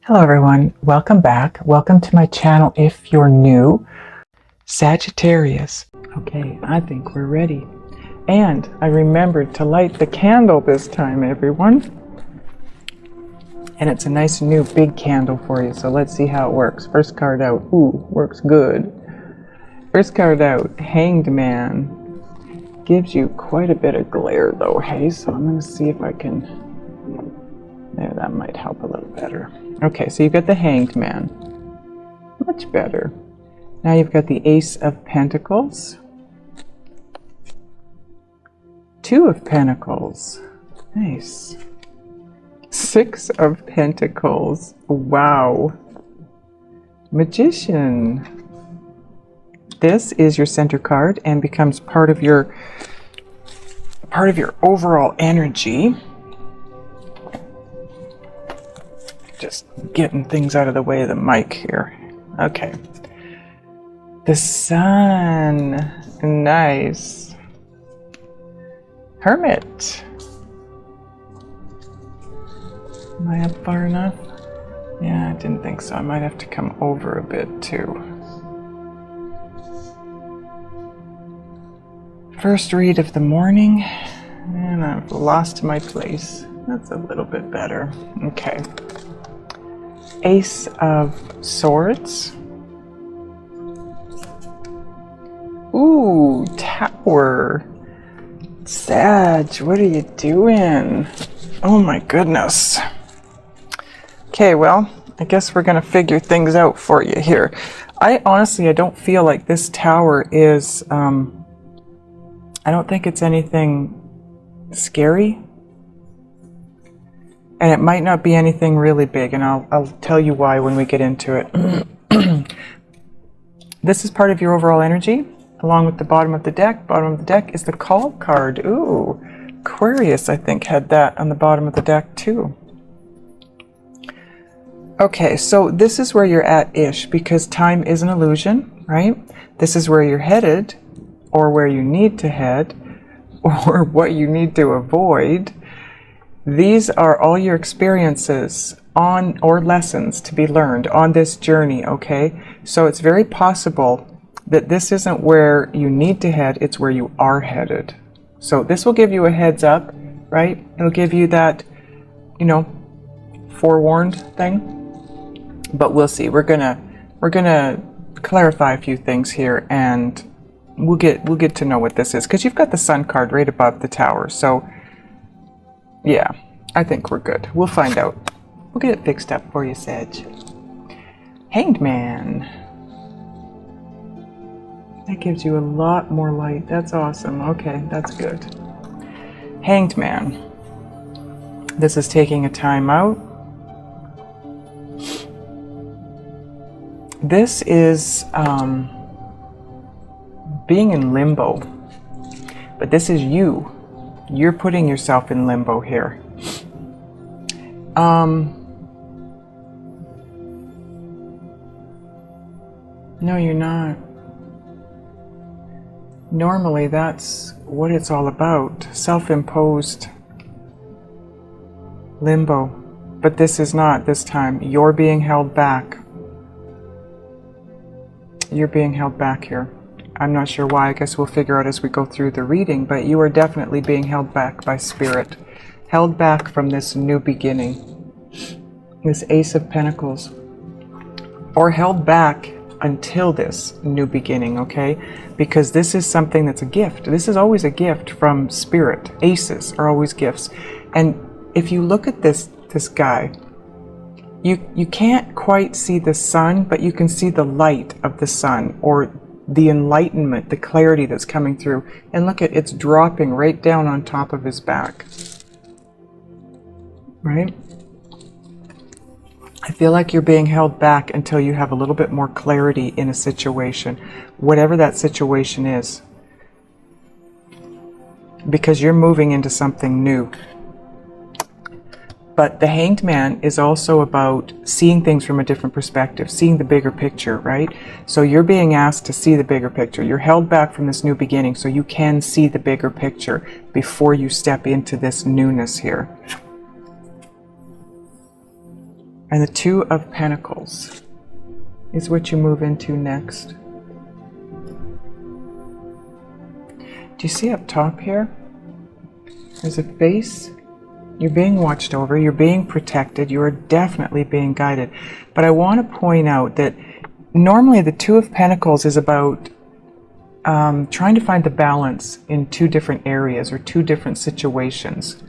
Hello everyone, welcome back. Welcome to my channel if you're new. Sagittarius. Okay, I think we're ready. And I remembered to light the candle this time, everyone. And it's a nice new big candle for you, so let's see how it works. First card out. Ooh, works good. First card out, Hanged Man. Gives you quite a bit of glare though, hey? So I'm going to see if I can... There, that might help a little better. Okay, so you've got the Hanged Man. Much better. Now you've got the Ace of Pentacles. Two of Pentacles. Nice. Six of Pentacles. Wow. Magician. This is your center card and becomes part of your overall energy. Just getting things out of the way of the mic here. Okay. The Sun. Nice. Hermit. Am I up far enough? Yeah, I didn't think so. I might have to come over a bit too. First read of the morning, and I've lost my place. That's a little bit better. Okay. Ace of Swords. Ooh, Tower. Sag, what are you doing? Oh my goodness. Okay, well, I guess we're gonna figure things out for you here. I don't feel like this Tower is, I don't think it's anything scary. And it might not be anything really big, and I'll tell you why when we get into it. This is part of your overall energy, along with the bottom of the deck. Bottom of the deck is the Call card. Ooh, Aquarius, I think, had that on the bottom of the deck too. Okay, so this is where you're at-ish, because time is an illusion, right? This is where you're headed, or where you need to head, or what you need to avoid. These are all your experiences on or lessons to be learned on this journey, okay? So it's very possible that this isn't where you need to head, it's where you are headed. So this will give you a heads up, right? It'll give you that, you know, forewarned thing. But we'll see. We're gonna clarify a few things here, and we'll get to know what this is, because you've got the Sun card right above the Tower. So yeah, I think we're good. We'll find out. We'll get it fixed up for you, Sag. Hanged Man. That gives you a lot more light. That's awesome. Okay, that's good. Hanged Man. This is taking a time out. This is being in limbo. But this is you. You're putting yourself in limbo here. No, you're not. Normally, that's what it's all about. Self-imposed limbo. But this is not this time. You're being held back. You're being held back here. I'm not sure why. I guess we'll figure out as we go through the reading, but you are definitely being held back by Spirit. Held back from this new beginning. This Ace of Pentacles. Or held back until this new beginning, okay? Because this is something that's a gift. This is always a gift from Spirit. Aces are always gifts. And if you look at this guy, you can't quite see the sun, but you can see the light of the sun, or the enlightenment, the clarity that's coming through. And look at, it's dropping right down on top of his back. Right? I feel like you're being held back until you have a little bit more clarity in a situation, whatever that situation is. Because you're moving into something new. But the Hanged Man is also about seeing things from a different perspective, seeing the bigger picture, right? So you're being asked to see the bigger picture. You're held back from this new beginning so you can see the bigger picture before you step into this newness here. And the Two of Pentacles is what you move into next. Do you see up top here? There's a face. You're being watched over. You're being protected. You are definitely being guided. But I want to point out that normally the Two of Pentacles is about trying to find the balance in two different areas or two different situations.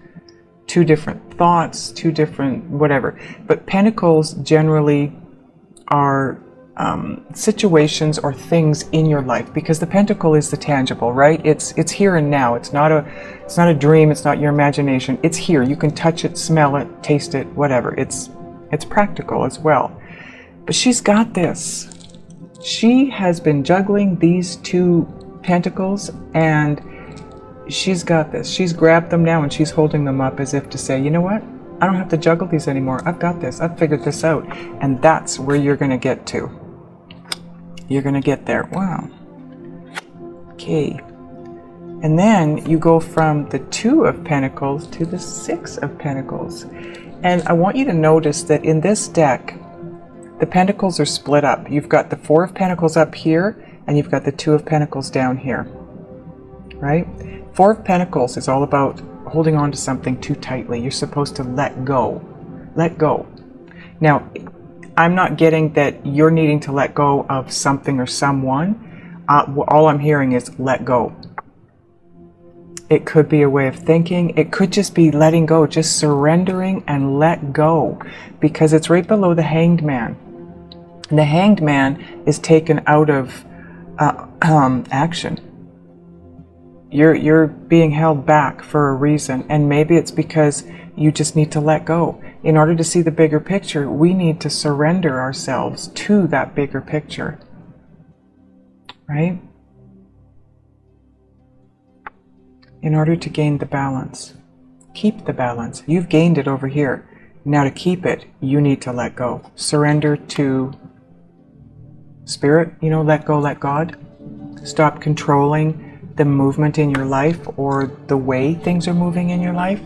Two different thoughts, two different whatever. But Pentacles generally are situations or things in your life, because the Pentacle is the tangible, right? It's here and now. It's not a dream. It's not your imagination. It's here. You can touch it, smell it, taste it, whatever. It's practical as well. But she's got this. She has been juggling these two Pentacles, and she's got this. She's grabbed them now and she's holding them up as if to say, you know what? I don't have to juggle these anymore. I've got this. I've figured this out. And that's where you're going to get to. You're going to get there. Wow. Okay. And then you go from the Two of Pentacles to the Six of Pentacles. And I want you to notice that in this deck, the Pentacles are split up. You've got the Four of Pentacles up here, and you've got the Two of Pentacles down here. Right? Four of Pentacles is all about holding on to something too tightly. You're supposed to let go. Let go. Now, I'm not getting that you're needing to let go of something or someone. All I'm hearing is let go. It could be a way of thinking. It could just be letting go, just surrendering and let go, because it's right below the Hanged Man. And the Hanged Man is taken out of action. You're being held back for a reason, and maybe it's because you just need to let go. In order to see the bigger picture, we need to surrender ourselves to that bigger picture. Right? In order to gain the balance. Keep the balance. You've gained it over here. Now to keep it, you need to let go. Surrender to Spirit, let go, let God. Stop controlling the movement in your life or the way things are moving in your life.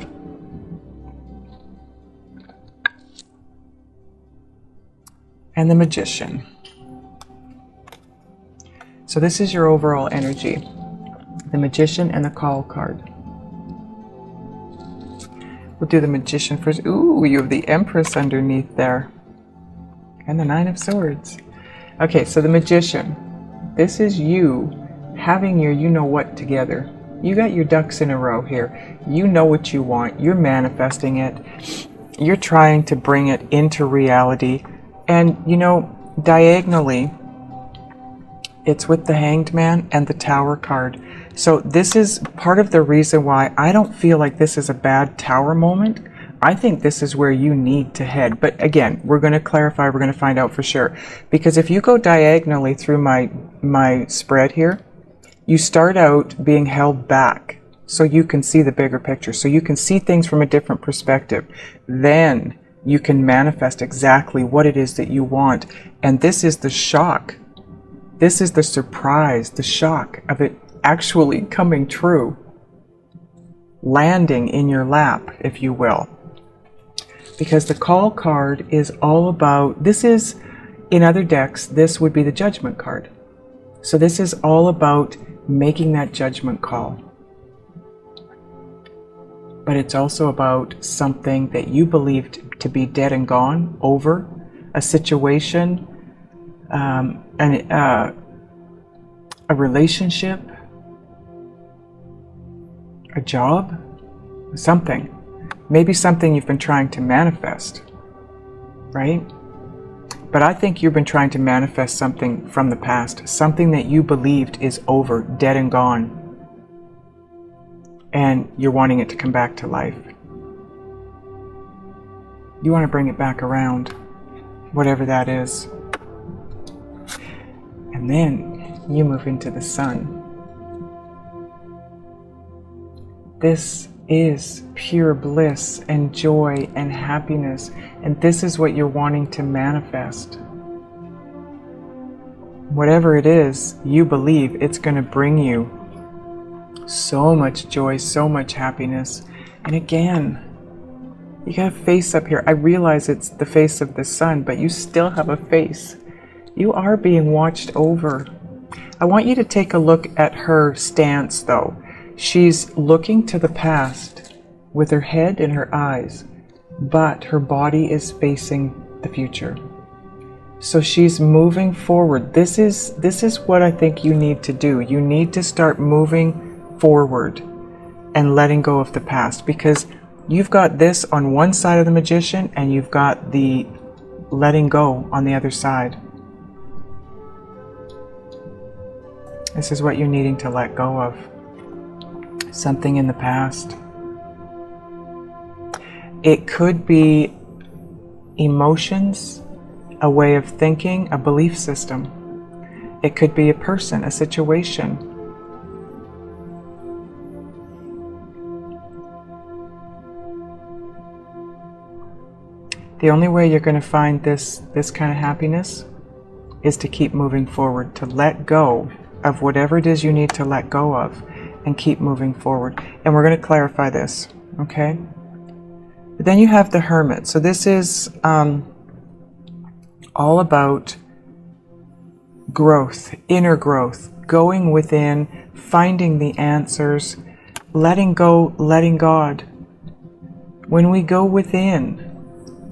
And the Magician. So this is your overall energy. The Magician and the Call card. We'll do the Magician first. Ooh, you have the Empress underneath there. And the Nine of Swords. Okay, so the Magician. This is you having your you-know-what together. You got your ducks in a row here. You know what you want. You're manifesting it. You're trying to bring it into reality. And, diagonally, it's with the Hanged Man and the Tower card. So this is part of the reason why I don't feel like this is a bad Tower moment. I think this is where you need to head. But again, we're going to clarify. We're going to find out for sure. Because if you go diagonally through my spread here, you start out being held back so you can see the bigger picture. So you can see things from a different perspective. Then you can manifest exactly what it is that you want. And this is the shock. This is the surprise, the shock of it actually coming true. Landing in your lap, if you will. Because the Call card is all about, this is, in other decks, this would be the Judgment card. So this is all about making that judgment call. But it's also about something that you believed to be dead and gone, over, a situation, a relationship, a job, something. Maybe something you've been trying to manifest, right? But I think you've been trying to manifest something from the past, something that you believed is over, dead and gone. And you're wanting it to come back to life. You want to bring it back around, whatever that is. And then you move into the Sun. This is pure bliss and joy and happiness, and this is what you're wanting to manifest. Whatever it is, you believe it's going to bring you so much joy, so much happiness. And again, You got a face up here. I realize it's the face of the sun, but you still have a face. You are being watched over. I want you to take a look at her stance, though. She's looking to the past with her head and her eyes, but her body is facing the future. So she's moving forward. This is what I think you need to do. You need to start moving forward and letting go of the past, because you've got this on one side of the Magician and you've got the letting go on the other side. This is what you're needing to let go of. Something in the past. It could be emotions, a way of thinking, a belief system. It could be a person, a situation. The only way you're going to find this kind of happiness is to keep moving forward, to let go of whatever it is you need to let go of and keep moving forward. And we're going to clarify this, okay? But then you have the Hermit. So this is all about growth, inner growth, going within, finding the answers, letting go, letting God. When we go within,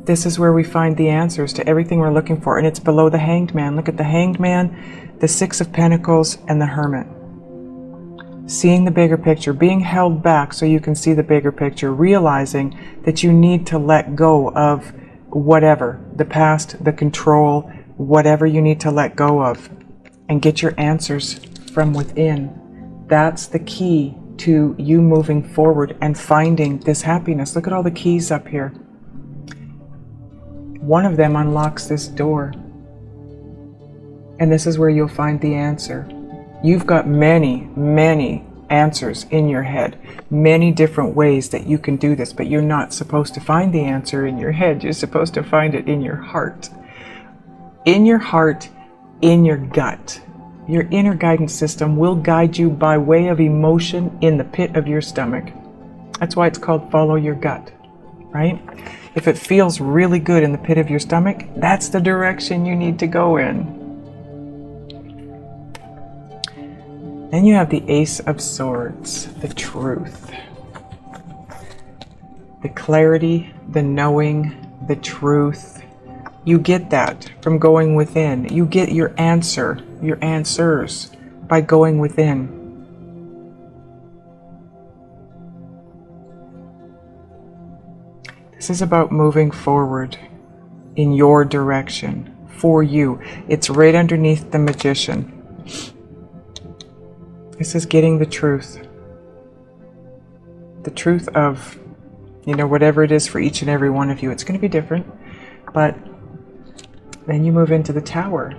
this is where we find the answers to everything we're looking for. And it's below the Hanged Man. Look at the Hanged Man, the Six of Pentacles, and the Hermit. Seeing the bigger picture, being held back so you can see the bigger picture, realizing that you need to let go of whatever, the past, the control, whatever you need to let go of, and get your answers from within. That's the key to you moving forward and finding this happiness. Look at all the keys up here. One of them unlocks this door. And this is where you'll find the answer. You've got many, many answers in your head, many different ways that you can do this, but you're not supposed to find the answer in your head. You're supposed to find it in your heart. In your heart, in your gut. Your inner guidance system will guide you by way of emotion in the pit of your stomach. That's why it's called follow your gut, right? If it feels really good in the pit of your stomach, that's the direction you need to go in. Then you have the Ace of Swords, the truth. The clarity, the knowing, the truth. You get that from going within. You get your answer, your answers by going within. This is about moving forward in your direction, for you. It's right underneath the Magician. This is getting the truth. The truth of, whatever it is for each and every one of you. It's going to be different. But then you move into the Tower.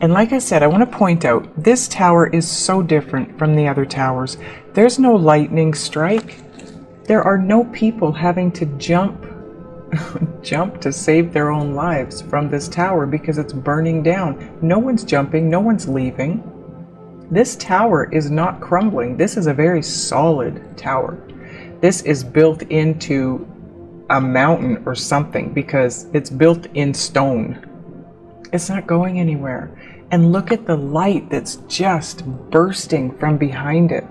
And like I said, I want to point out, this tower is so different from the other towers. There's no lightning strike. There are no people having to jump to save their own lives from this tower because it's burning down. No one's jumping. No one's leaving. This tower is not crumbling. This is a very solid tower. This is built into a mountain or something because it's built in stone. It's not going anywhere. And look at the light that's just bursting from behind it.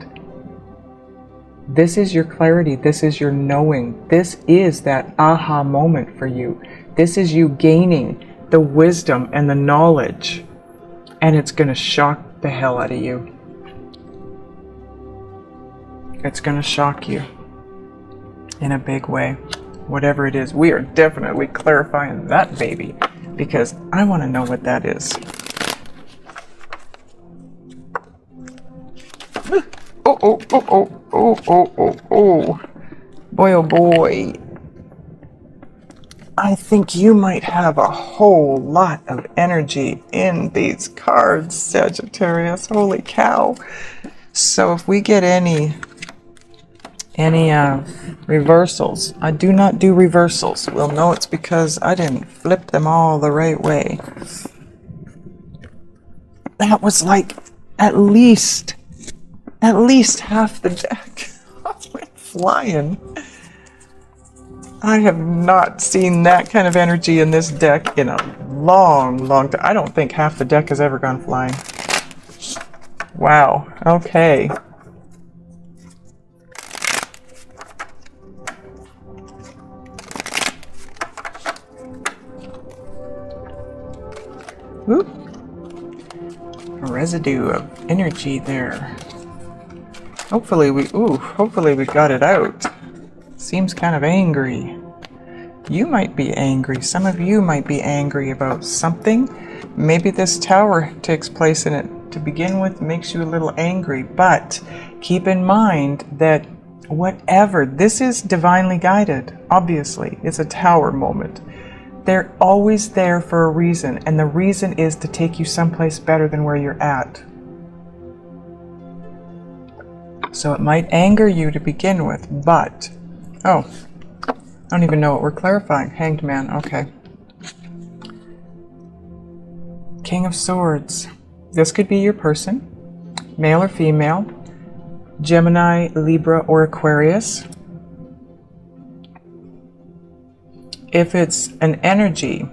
This is your clarity. This is your knowing. This is that aha moment for you. This is you gaining the wisdom and the knowledge. And it's going to shock the hell out of you. It's going to shock you in a big way. Whatever it is, we are definitely clarifying that baby because I want to know what that is. Oh. Boy, oh boy. I think you might have a whole lot of energy in these cards, Sagittarius. Holy cow. So if we get any reversals, I do not do reversals. We'll know it's because I didn't flip them all the right way. That was like at least half the deck went flying. I have not seen that kind of energy in this deck in a long, long time. I don't think half the deck has ever gone flying. Wow. Okay. Oop. A residue of energy there. Hopefully we got it out. Seems kind of angry. You might be angry. Some of you might be angry about something. Maybe this tower takes place in it to begin with, makes you a little angry. But keep in mind that whatever, this is divinely guided, obviously. It's a tower moment. They're always there for a reason, and the reason is to take you someplace better than where you're at. So it might anger you to begin with, but... Oh, I don't even know what we're clarifying. Hanged Man, okay. King of Swords. This could be your person, male or female, Gemini, Libra, or Aquarius. If it's an energy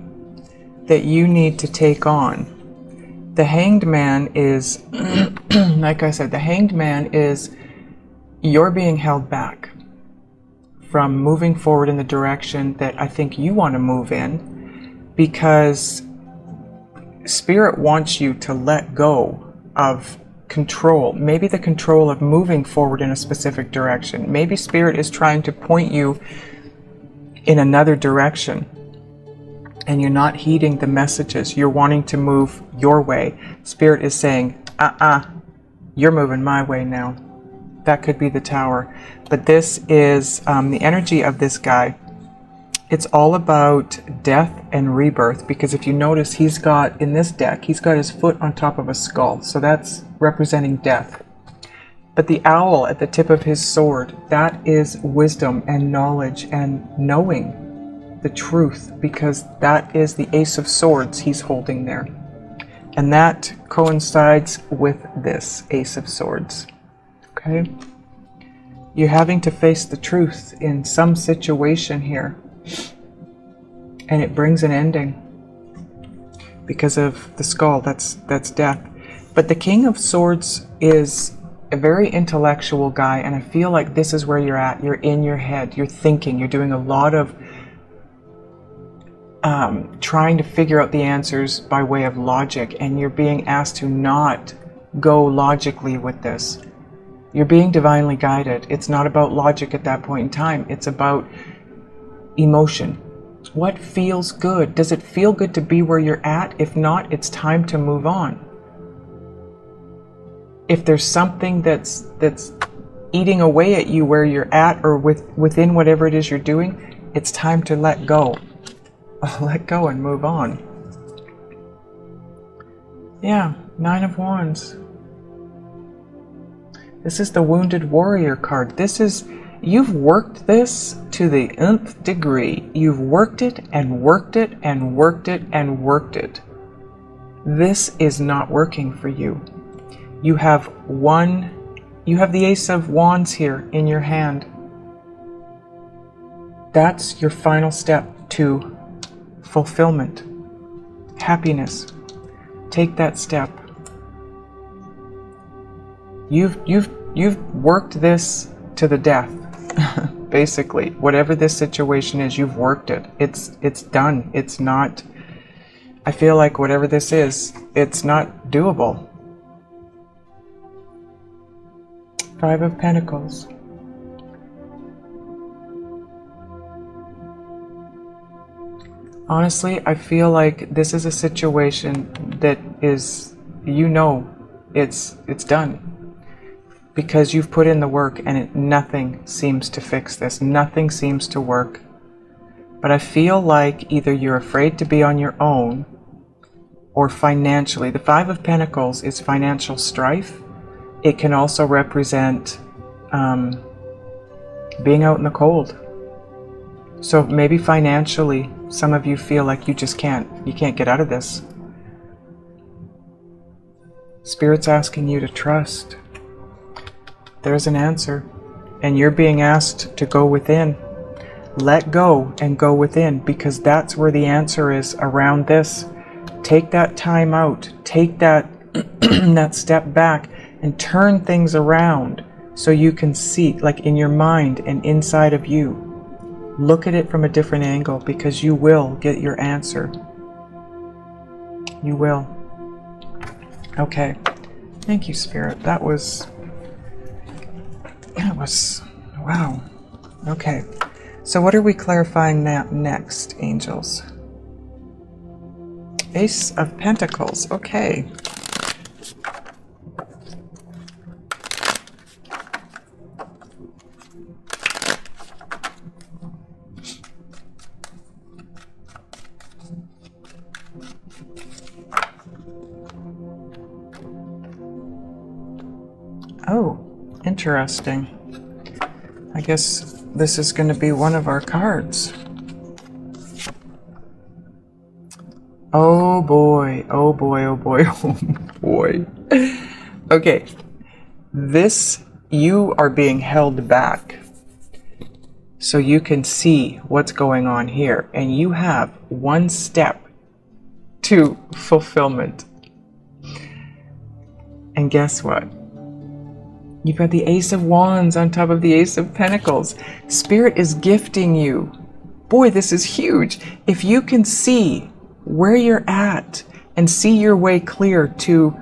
that you need to take on, the Hanged Man is, like I said, the Hanged Man is you're being held back from moving forward in the direction that I think you want to move in, because Spirit wants you to let go of control. Maybe the control of moving forward in a specific direction. Maybe Spirit is trying to point you in another direction and you're not heeding the messages. You're wanting to move your way. Spirit is saying, you're moving my way now. That could be the Tower. But this is the energy of this guy. It's all about death and rebirth, because if you notice, he's got, in this deck, he's got his foot on top of a skull. So that's representing death. But the owl at the tip of his sword, that is wisdom and knowledge and knowing the truth, because that is the Ace of Swords he's holding there. And that coincides with this Ace of Swords. Okay? You're having to face the truth in some situation here. And it brings an ending. Because of the skull, that's death. But the King of Swords is a very intellectual guy, and I feel like this is where you're at. You're in your head, you're thinking, you're doing a lot of trying to figure out the answers by way of logic, and you're being asked to not go logically with this. You're being divinely guided. It's not about logic at that point in time. It's about emotion. What feels good? Does it feel good to be where you're at? If not, it's time to move on. If there's something that's eating away at you where you're at, or within whatever it is you're doing, it's time to let go. Let go and move on. Yeah, Nine of Wands. This is the Wounded Warrior card. This is, you've worked this to the nth degree. You've worked it and worked it and worked it and worked it. This is not working for you. You have the Ace of Wands here in your hand. That's your final step to fulfillment, happiness. Take that step. You've worked this to the death. Basically, whatever this situation is, you've worked it. It's done. It's not, I feel like whatever this is, it's not doable. Five of Pentacles. Honestly, I feel like this is a situation that is, it's done. Because you've put in the work and nothing seems to fix this. Nothing seems to work. But I feel like either you're afraid to be on your own, or financially. The Five of Pentacles is financial strife. It can also represent being out in the cold. So maybe financially, some of you feel like you can't get out of this. Spirit's asking you to trust. There's an answer, and you're being asked to go within. Let go and go within, because that's where the answer is around this. Take that time out. Take that that step back and turn things around so you can see, like in your mind and inside of you. Look at it from a different angle, because you will get your answer. You will. Okay. Thank you, Spirit. That was wow. Okay. So what are we clarifying now next, angels? Ace of Pentacles. Okay. Oh, interesting. I guess this is going to be one of our cards. Oh boy, oh boy, oh boy, oh boy. Okay, this, you are being held back so you can see what's going on here, and you have one step to fulfillment. And guess what? You've got the Ace of Wands on top of the Ace of Pentacles. Spirit is gifting you. Boy, this is huge. If you can see where you're at and see your way clear to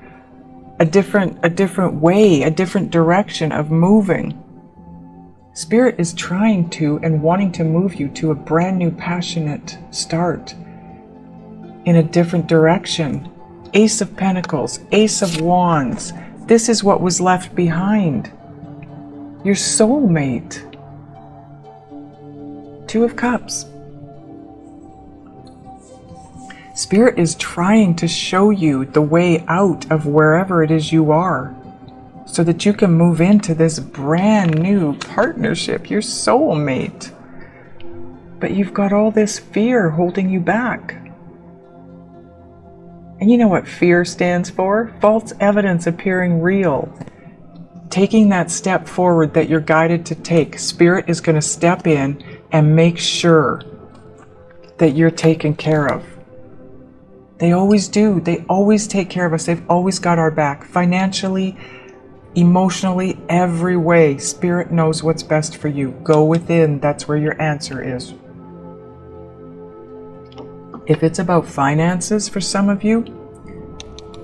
a different way, a different direction of moving. Spirit is trying to and wanting to move you to a brand new passionate start in a different direction. Ace of Pentacles, Ace of Wands. This is what was left behind. Your soulmate. Two of Cups. Spirit is trying to show you the way out of wherever it is you are, so that you can move into this brand new partnership, your soulmate. But you've got all this fear holding you back. And you know what fear stands for? False evidence appearing real. Taking that step forward that you're guided to take. Spirit is going to step in and make sure that you're taken care of. They always do. They always take care of us. They've always got our back. Financially, emotionally, every way. Spirit knows what's best for you. Go within. That's where your answer is. If it's about finances for some of you,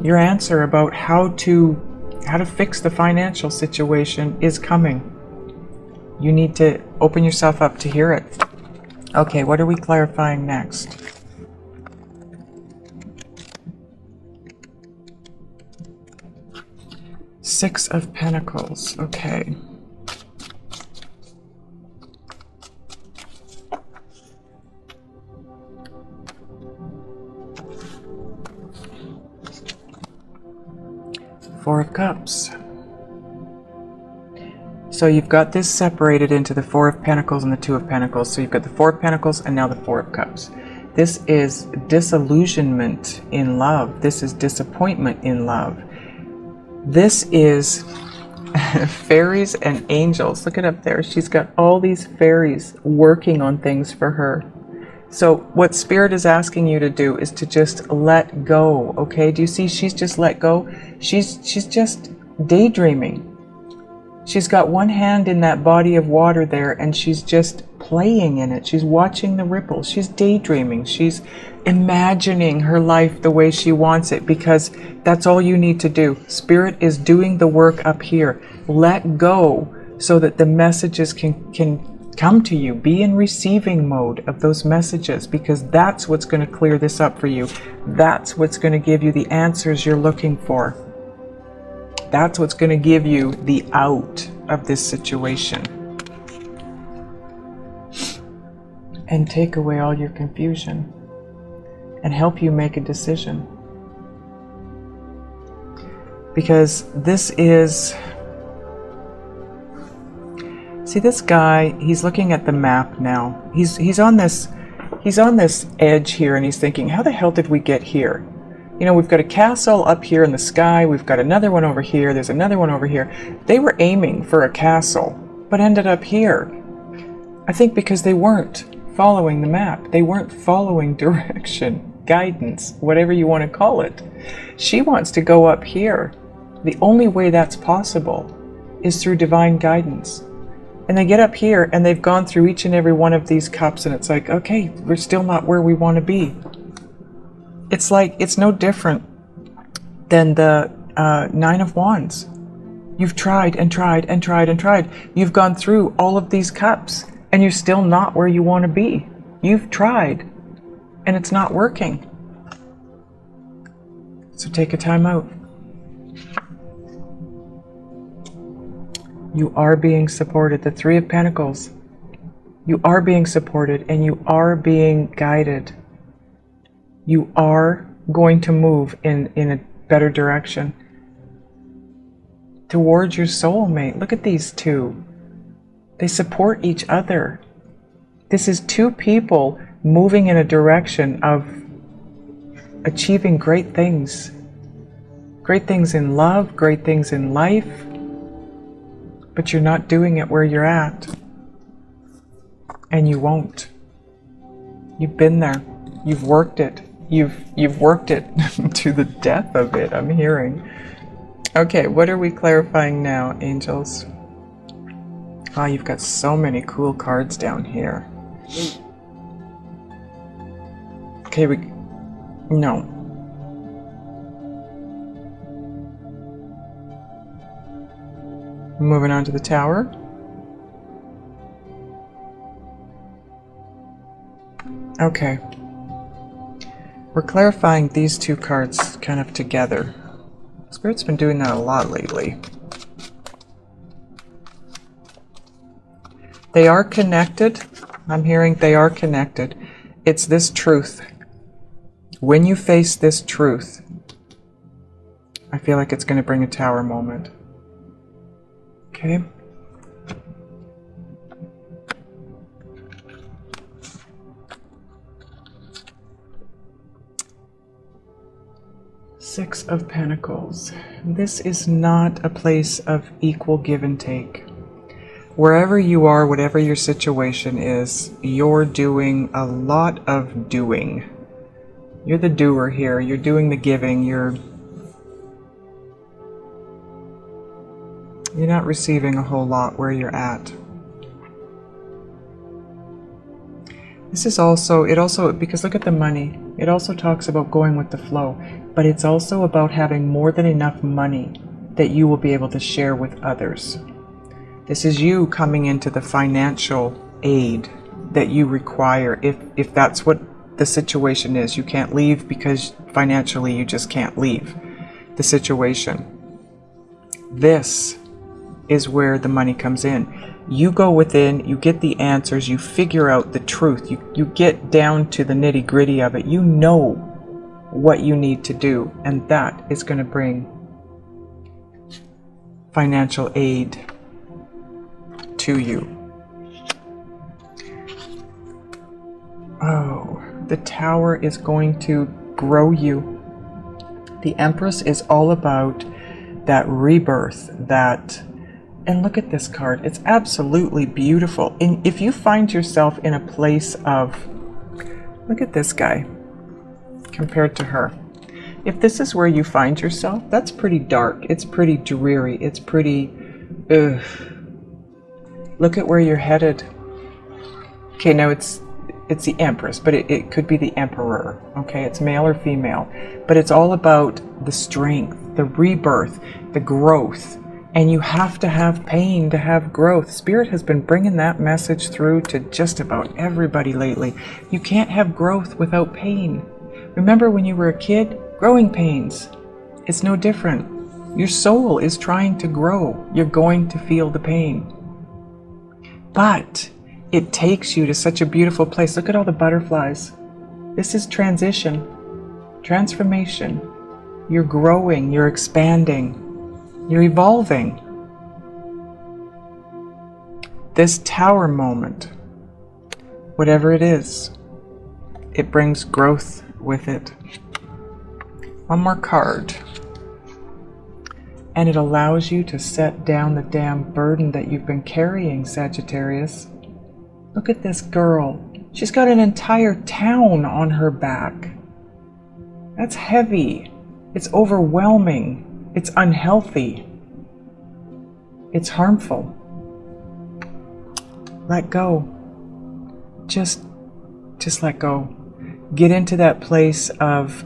your answer about how to fix the financial situation is coming. You need to open yourself up to hear it. Okay, what are we clarifying next? Six of Pentacles. Okay. Four of Cups. So you've got this separated into the Four of Pentacles and the Two of Pentacles. So you've got the Four of Pentacles and now the Four of Cups. This is disillusionment in love. This is disappointment in love. This is fairies and angels. Look it up there. She's got all these fairies working on things for her. So what Spirit is asking you to do is to just let go, okay? Do you see she's just let go? She's just daydreaming. She's got one hand in that body of water there and she's just playing in it. She's watching the ripples. She's daydreaming. She's imagining her life the way she wants it, because that's all you need to do. Spirit is doing the work up here. Let go so that the messages can come to you. Be in receiving mode of those messages, because that's what's going to clear this up for you. That's what's going to give you the answers you're looking for. That's what's going to give you the out of this situation and take away all your confusion and help you make a decision. Because this is, see this guy, he's looking at the map now. He's on this edge here and he's thinking, how the hell did we get here? You know, we've got a castle up here in the sky, we've got another one over here, there's another one over here. They were aiming for a castle, but ended up here. I think because they weren't following the map. They weren't following direction, guidance, whatever you want to call it. She wants to go up here. The only way that's possible is through divine guidance. And they get up here and they've gone through each and every one of these cups, and it's like, okay, we're still not where we want to be. It's like, it's no different than the Nine of Wands. You've tried and tried and tried and tried. You've gone through all of these cups and you're still not where you want to be. You've tried and it's not working. So take a time out. You are being supported. The Three of Pentacles. You are being supported and you are being guided. You are going to move in a better direction towards your soulmate. Look at these two. They support each other. This is two people moving in a direction of achieving great things. Great things in love, great things in life. But you're not doing it where you're at. And you won't. You've been there. You've worked it. You've worked it to the death of it, I'm hearing. Okay, what are we clarifying now, angels? Oh, you've got so many cool cards down here. Okay, no. Moving on to the Tower. Okay. We're clarifying these two cards kind of together. Spirit's been doing that a lot lately. They are connected. I'm hearing they are connected. It's this truth. When you face this truth, I feel like it's going to bring a Tower moment. Okay. Six of Pentacles. This is not a place of equal give and take. Wherever you are, whatever your situation is, you're doing a lot of doing. You're the doer here. You're doing the giving. You're not receiving a whole lot where you're at. This is also, because look at the money. It also talks about going with the flow, but it's also about having more than enough money that you will be able to share with others. This is you coming into the financial aid that you require if that's what the situation is. You can't leave because financially you just can't leave the situation. This is where the money comes in. You go within, you get the answers, you figure out the truth, you get down to the nitty-gritty of it. You know what you need to do, and that is going to bring financial aid to you. Oh, the Tower is going to grow you. The Empress is all about that rebirth, that... And look at this card. It's absolutely beautiful. And if you find yourself in a place of... Look at this guy compared to her. If this is where you find yourself, that's pretty dark. It's pretty dreary. It's pretty... Ugh. Look at where you're headed. Okay, now it's the Empress, but it could be the Emperor. Okay, it's male or female. But it's all about the strength, the rebirth, the growth. And you have to have pain to have growth. Spirit has been bringing that message through to just about everybody lately. You can't have growth without pain. Remember when you were a kid? Growing pains. It's no different. Your soul is trying to grow. You're going to feel the pain. But it takes you to such a beautiful place. Look at all the butterflies. This is transition, transformation. You're growing, you're expanding. You're evolving. This Tower moment, whatever it is, it brings growth with it. One more card. And it allows you to set down the damn burden that you've been carrying, Sagittarius. Look at this girl. She's got an entire town on her back. That's heavy. It's overwhelming. It's unhealthy. It's harmful. Let go. Just let go. Get into that place of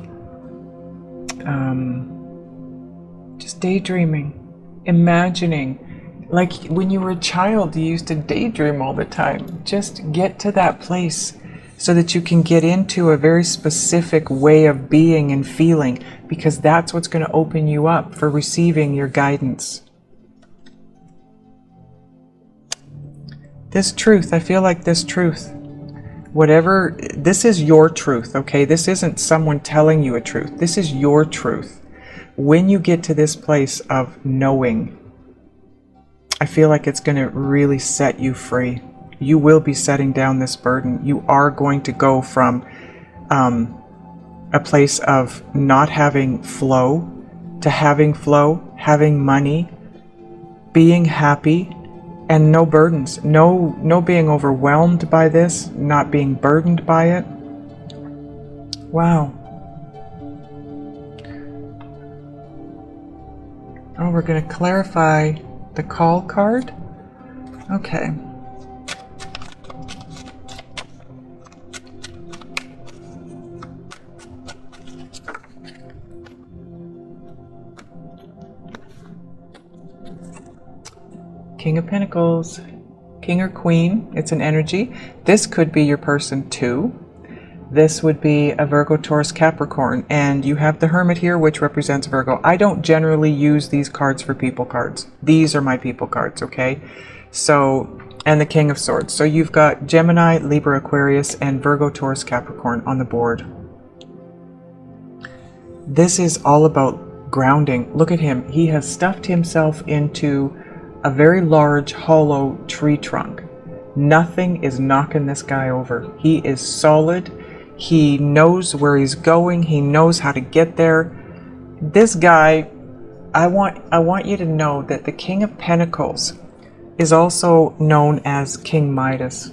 just daydreaming, imagining. Like when you were a child, you used to daydream all the time. Just get to that place so that you can get into a very specific way of being and feeling, because that's what's going to open you up for receiving your guidance. This truth, I feel like this truth, whatever, this is your truth, okay? This isn't someone telling you a truth. This is your truth. When you get to this place of knowing, I feel like it's going to really set you free. You will be setting down this burden. You are going to go from a place of not having flow to having flow, having money, being happy, and no burdens. No being overwhelmed by this, not being burdened by it. Wow. Oh, we're going to clarify the call card. Okay. King of Pentacles, King or Queen, it's an energy. This could be your person too. This would be a Virgo, Taurus, Capricorn, and you have the Hermit here, which represents Virgo. I don't generally use these cards for people cards. These are my people cards, okay? So, and the King of Swords. So you've got Gemini, Libra, Aquarius, and Virgo, Taurus, Capricorn on the board. This is all about grounding. Look at him. He has stuffed himself into a very large, hollow tree trunk. Nothing is knocking this guy over. He is solid. He knows where he's going. He knows how to get there. This guy, I want you to know that the King of Pentacles is also known as King Midas,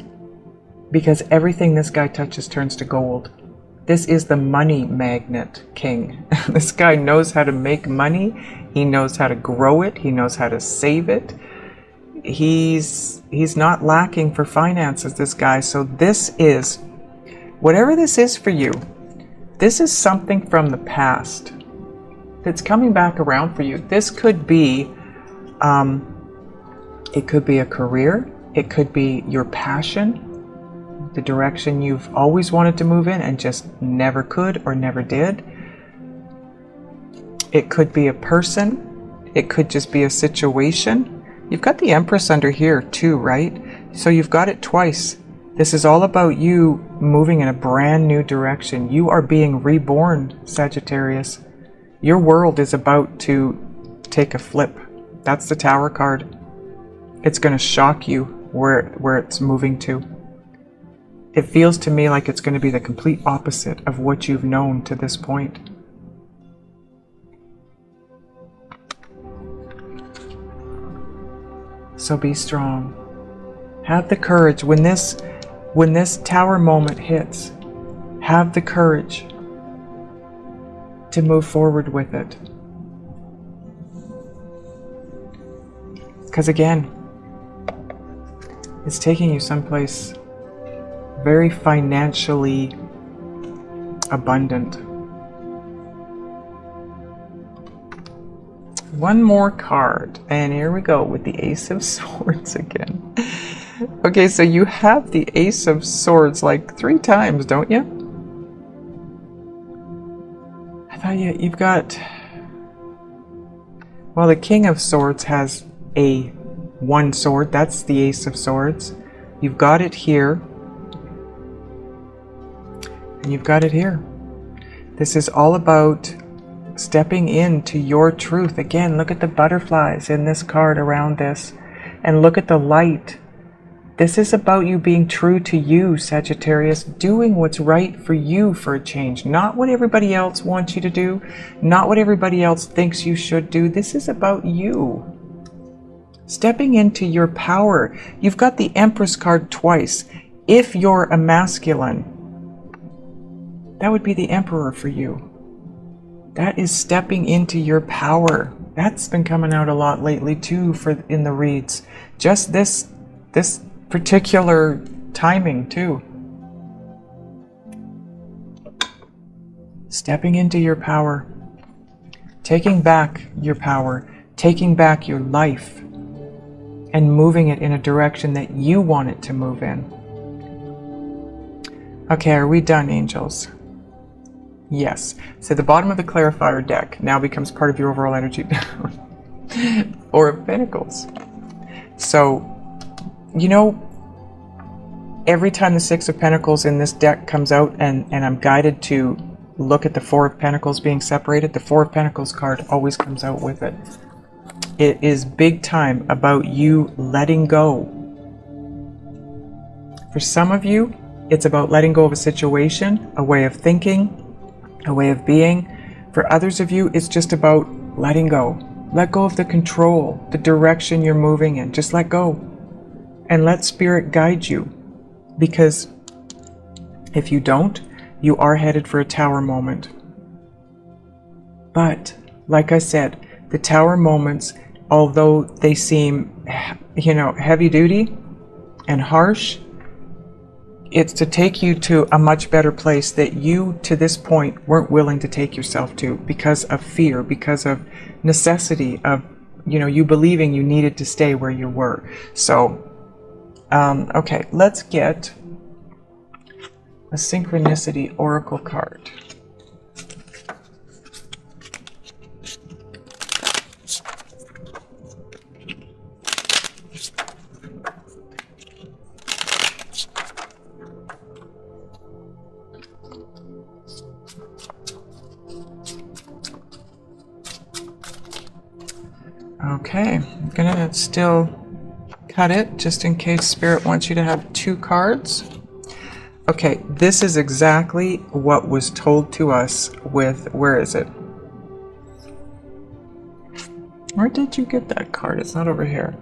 because everything this guy touches turns to gold. This is the money magnet king. This guy knows how to make money. He knows how to grow it. He knows how to save it. He's not lacking for finances, this guy. So this is, whatever this is for you, this is something from the past that's coming back around for you. This could be, it could be a career. It could be your passion, the direction you've always wanted to move in and just never could or never did. It could be a person. It could just be a situation. You've got the Empress under here too, right? So you've got it twice. This is all about you moving in a brand new direction. You are being reborn, Sagittarius. Your world is about to take a flip. That's the Tower card. It's going to shock you where it's moving to. It feels to me like it's going to be the complete opposite of what you've known to this point. So be strong. Have the courage. When this Tower moment hits, have the courage to move forward with it. Because again, it's taking you someplace very financially abundant. One more card, and here we go with the Ace of Swords again. Okay, so you have the Ace of Swords like 3 times, don't you? I thought you've got... Well, the King of Swords has one sword. That's the Ace of Swords. You've got it here. And you've got it here. This is all about stepping into your truth. Again, look at the butterflies in this card around this. And look at the light. This is about you being true to you, Sagittarius, doing what's right for you for a change. Not what everybody else wants you to do. Not what everybody else thinks you should do. This is about you. Stepping into your power. You've got the Empress card twice. If you're a masculine, that would be the Emperor for you. That is stepping into your power. That's been coming out a lot lately too in the reads. Just this particular timing too. Stepping into your power. Taking back your power. Taking back your life. And moving it in a direction that you want it to move in. Okay, are we done, angels? Yes. So the bottom of the clarifier deck now becomes part of your overall energy. Four of Pentacles. So, you know, every time the Six of Pentacles in this deck comes out and I'm guided to look at the Four of Pentacles being separated, the Four of Pentacles card always comes out with it. It is big time about you letting go. For some of you, it's about letting go of a situation, a way of thinking, a way of being. For others of you, it's just about letting go. Let go of the control, the direction you're moving in. Just let go. And let Spirit guide you. Because if you don't, you are headed for a Tower moment. But, like I said, the Tower moments, although they seem, you know, heavy duty and harsh, it's to take you to a much better place that you, to this point, weren't willing to take yourself to because of fear, because of necessity, of, you know, you believing you needed to stay where you were. So, okay, let's get a Synchronicity Oracle card. Okay, I'm gonna still cut it just in case Spirit wants you to have two cards. Okay, this is exactly what was told to us with, where is it? Where did you get that card? It's not over here.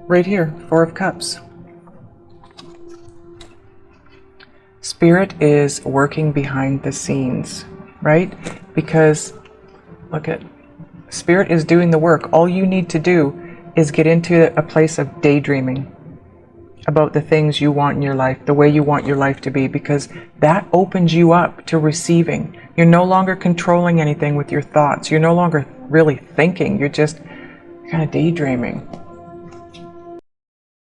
Right here, Four of Cups. Spirit is working behind the scenes, right? Because, look at, Spirit is doing the work. All you need to do is get into a place of daydreaming about the things you want in your life, the way you want your life to be, because that opens you up to receiving. You're no longer controlling anything with your thoughts. You're no longer really thinking. You're just kind of daydreaming.